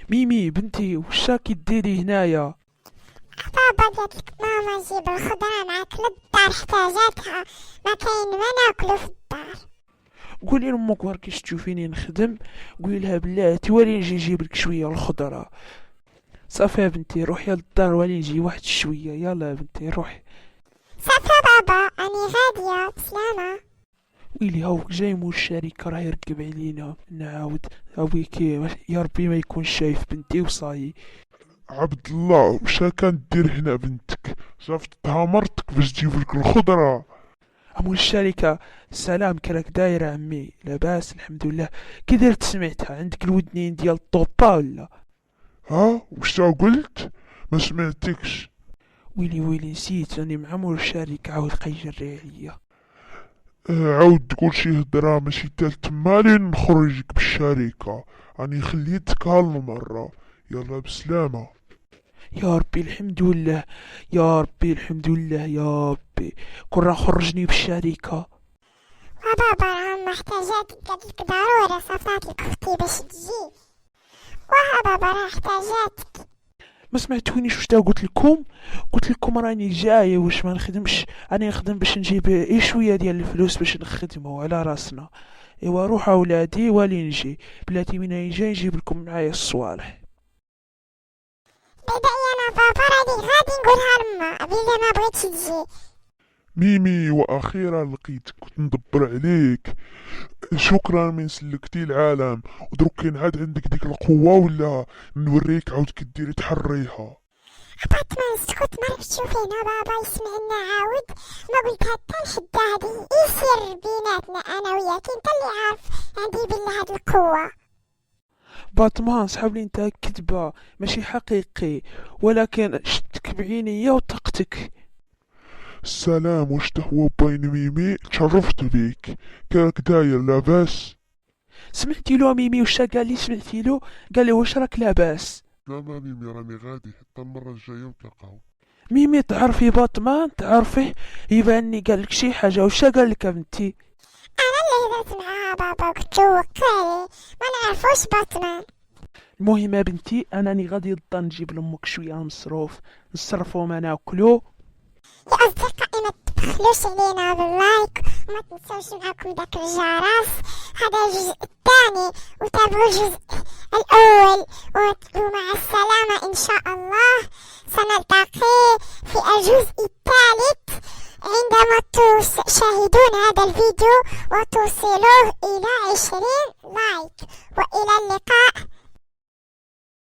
ميمي بنتي وش راكي ديري هنايا؟ بابا قالت لك ماما جيب الخضرة معاك للدار احتاجاتها، ما كاين ما ناكلو في الدار. قولي لامك وراكيش تشوفيني نخدم، قولي لها بالله تولي نجي نجيب لك شويه الخضره. صافي يا بنتي روحي للدار ولي نجي واحد شويه، يلا يا بنتي روحي. صافي بابا اني غادية بسلامة. ويلي هاوك جاي مول الشركه راه يركب علينا نعاود. ابويكي يا ربي ما يكون شايف بنتي وصاي. عبد الله وش كانت دير هنا بنتك؟ شافتها مرتك باش تجيبلك الخضرة. مول الشركه. سلام كراك داير عمي؟ لاباس الحمد لله. كي درت سمعتها عندك الودنين ديال الطوبا ولا؟ ها وش قلت؟ ما سمعتكش. ويلي نسيت راني مع مول الشركه عاود قيجري عليا. عاود تقول شي هضرة ماشي تالت مالي نخرجك بالشركة، راني خليتك هالمرة. يلا بسلامة. يا ربي الحمد لله، يا ربي الحمد لله يا ربي. كون راه خرجني بالشركة. وبابا راهم محتاجاتك قالتلك ضروري صفاتلك اختي باش تجي. بابا راه احتاجاتك. ما سمعتونيش واش دا قلت لكم راني جاي واش ما نخدمش، راني نخدم باش نجيب اي شويه ديال الفلوس باش نخدمو على راسنا. ايوا روحوا ولادي ولي نجي، بلاتي من جاي نجيب لكم معايا الصوالح. بدأي انا بابا راني غادي نقولها لما اذا ما بغيتش تجي. ميمي واخيرا لقيتك كنت ندبر عليك. شكرا من سلكتي العالم، ودروك كاين عاد عندك ديك القوة ولا نوريك عاود كديري تحريها. خبات ما نسكت ما راكش تشوفينا بابا يسمعنا عاود. ما قلت حتى لحد هادي يصير بيناتنا انا وياك، انت اللي عارف عندي بالله هاد القوة. باطمان صحاب لي انت كذبة ماشي حقيقي، ولكن شتك بعينيا وطقتك. السلام واش هو بين ميمي، تشرفت بيك. كيراك داير لاباس؟ سمعتي له ميمي وش قال لي؟ سمعتي له قال لي واش راك لاباس؟ لا ما ميمي راني غادي حتى المرة الجاية نتلاقاو. ميمي تعرفي باطمان تعرفيه؟ يبانني قال لك شي حاجه، وش قال لك يا بنتي؟ انا اللي هدرت معاها بابا وقلت له وقالي ما نعرفوش باتمان. المهم يا بنتي انني غادي نضطر نجيب لامك شويه مصروف نصرفو ما ناكلو. يا اصدقائي ما تبخلوش علينا باللايك وما تنسوش معاكم داك الجرس. هذا الجزء الثاني وتابعوا الجزء الاول، ومع السلامة ان شاء الله. سنلتقي في الجزء الثالث عندما تشاهدون هذا الفيديو وتوصلوه الى 20 لايك. والى اللقاء.